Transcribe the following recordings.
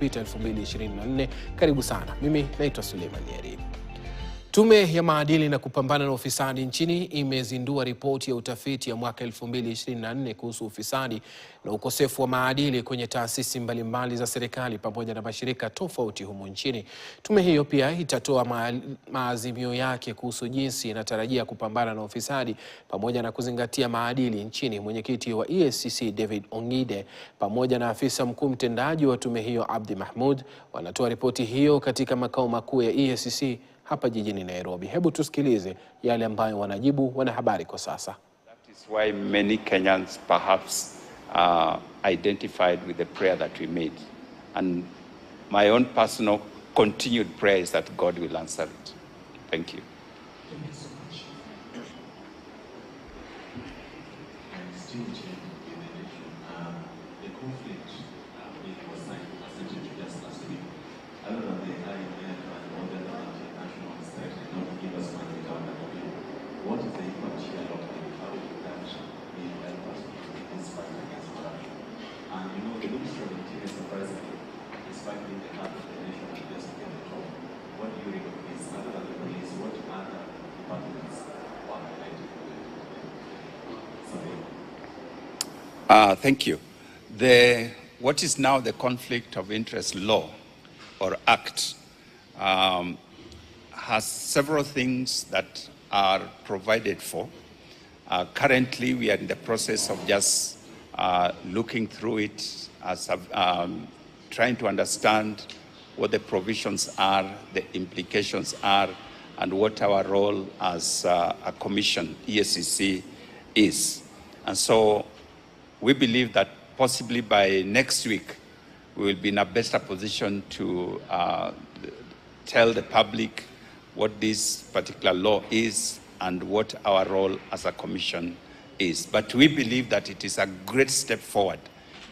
2024. Karibu sana. Mimi naitwa Suleiman Yeri. Tume ya maadili na kupambana na ufisadi nchini imezindua ripoti ya utafiti ya mwaka 2024 kuhusu ufisadi na ukosefu wa maadili kwenye taasisi mbalimbali za serikali pamoja na mashirika tofauti humu nchini. Tume hiyo pia itatoa maazimio yake kuhusu jinsi inatarajia kupambana na ufisadi pamoja na kuzingatia maadili nchini. Mwenyekiti wa EACC David Ongide pamoja na afisa mkuu mtendaji wa tume hiyo Abdi Mahmud wanatoa ripoti hiyo katika makao makuu ya EACC hapa jijini Nairobi. Hebu tusikilize yale ambayo wanajibu wanahabari kwa sasa. That is why many Kenyans perhaps identified with the prayer that we made. And my own personal continued prayer is that God will answer it. Thank you. Thank you so much. And still in addition, the conflict was essentially just last week. I don't know the IMF and all the other international state not give us money government. What is the impact here locally? How will that help us in this fight against corruption? And you know, the Livestream team is surprisingly, despite being the heart of the nation and just at the top, what do you recognize other than the police? What other departments are related to the survey? Thank you. What is now the Conflict of Interest Law or Act has several things that are provided for. Currently, we are in the process of just looking through it, trying to understand what the provisions are, the implications are, and what our role as a commission, EACC, is. And so we believe that possibly by next week, we will be in a better position to tell the public what this particular law is and what our role as a commission is. But we believe that it is a great step forward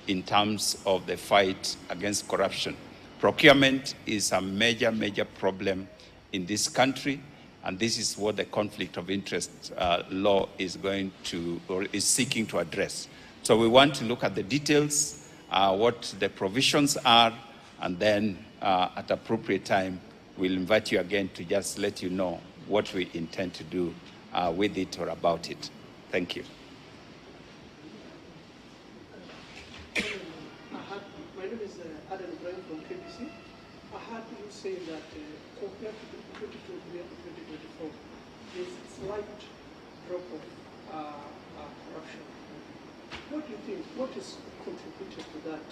in terms of the fight against corruption. Procurement is a major, major problem in this country, and this is what the conflict of interest law is going to, or is seeking to address. So we want to look at the details, what the provisions are, and then at appropriate time, we'll invite you again to just let you know what we intend to do with it or about it. Thank you. My name is Adam Ibrahim from KBC. I heard you say that compared to 2023 and 2024, there's a slight drop of corruption. What do you think? What is contributed to that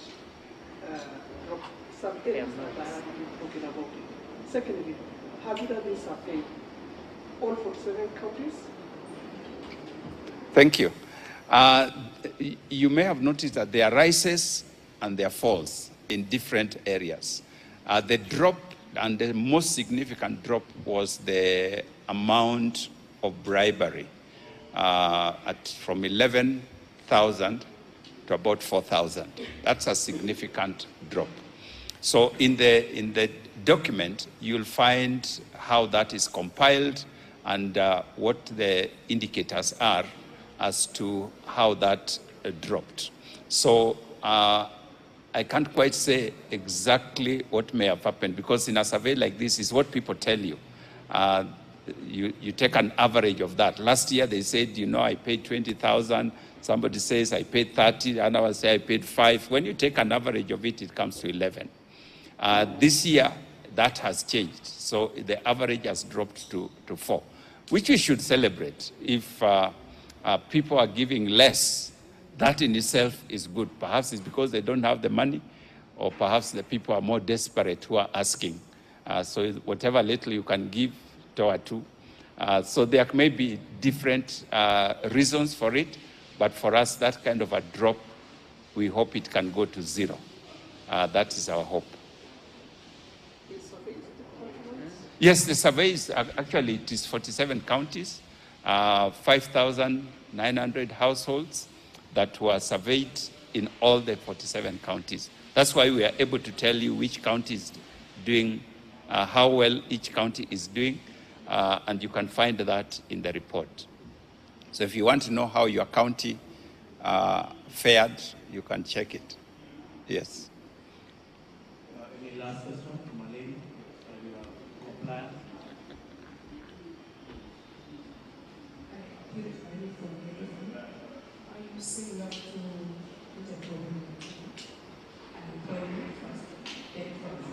drop? Some areas that I have been talking about it. Secondly, have you done this survey? All 47 counties? Thank you. You may have noticed that there are rises and there are falls in different areas. The drop, and the most significant drop, was the amount of bribery from 11,000 to about 4,000. That's a significant drop. So in the document, you'll find how that is compiled and what the indicators are as to how that dropped. So I can't quite say exactly what may have happened, because in a survey like this is what people tell you. You take an average of that. Last year they said, you know, I paid 20,000. Somebody says I paid 30, another say I paid 5. When you take an average of it, it comes to 11. This year, that has changed. So the average has dropped to 4, which we should celebrate. If people are giving less, that in itself is good. Perhaps it's because they don't have the money, or perhaps the people are more desperate who are asking. So whatever little you can give, toa two. So there may be different reasons for it, but for us, that kind of a drop, we hope it can go to 0. That is our hope. Yes, the surveys, actually it is 47 counties, 5,900 households that were surveyed in all the 47 counties. That's why we are able to tell you which county is doing, how well each county is doing, and you can find that in the report. So if you want to know how your county fared, you can check it. Yes. Any last question from a lady? You are compliant. You say we have to put a problem and employment first, then first.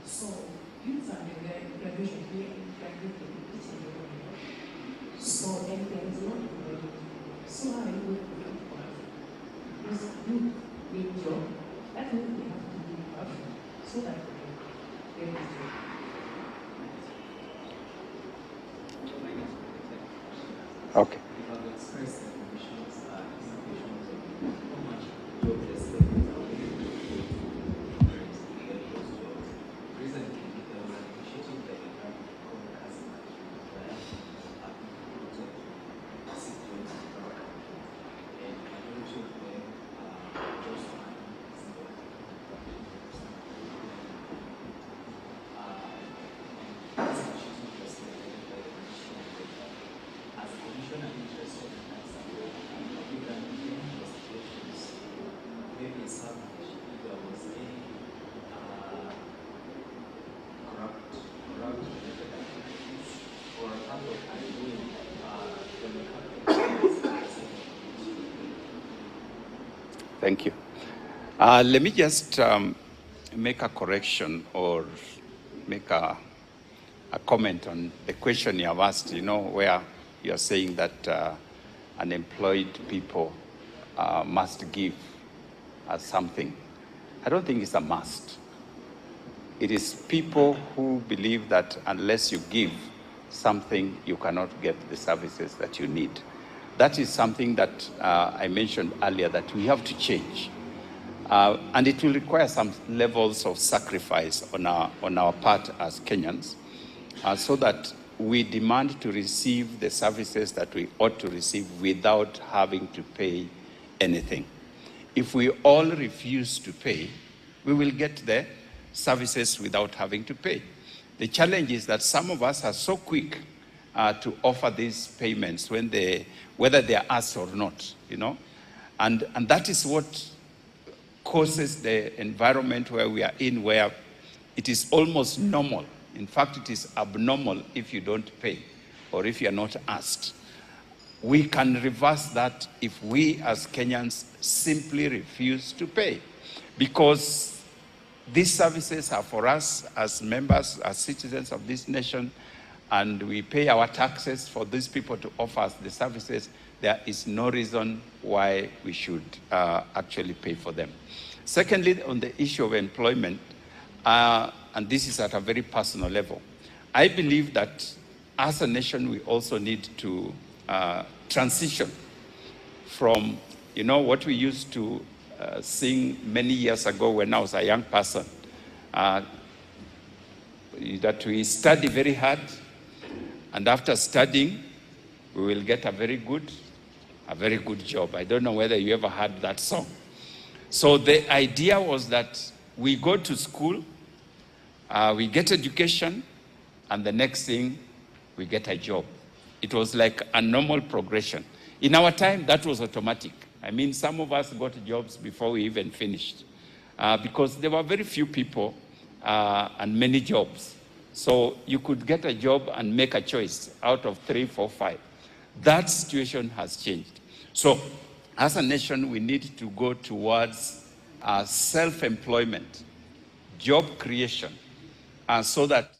So, youth are the graduation here in graduate. So, then there is not already. So, how are you going to do that? Because you need job, that means they have to do work so that they can get this job. Okay. Thank you. Let me just make a correction or make a comment on the question you have asked, where you are saying that unemployed people must give something. I don't think it's a must. It is people who believe that unless you give something, you cannot get the services that you need. That is something that I mentioned earlier that we have to change. And it will require some levels of sacrifice on our part as Kenyans, so that we demand to receive the services that we ought to receive without having to pay anything. If we all refuse to pay, we will get the services without having to pay. The challenge is that some of us are so quick to offer these payments whether they are asked or not, and that is what causes the environment where we are in, where it is almost normal. In fact, it is abnormal if you don't pay or if you are not asked. We can reverse that if we as Kenyans simply refuse to pay, because these services are for us as members, as citizens of this nation, and we pay our taxes for these people to offer us the services. There is no reason why we should actually pay for them. Secondly, on the issue of employment, and this is at a very personal level, I believe that as a nation, we also need to transition from, what we used to sing many years ago when I was a young person, that we study very hard, and after studying, we will get a very good job. I don't know whether you ever heard that song. So the idea was that we go to school, we get education, and the next thing, we get a job. It was like a normal progression. In our time, that was automatic. I mean, some of us got jobs before we even finished, because there were very few people and many jobs. So you could get a job and make a choice out of 3, 4, 5. That situation has changed. So as a nation, we need to go towards self-employment, job creation, so that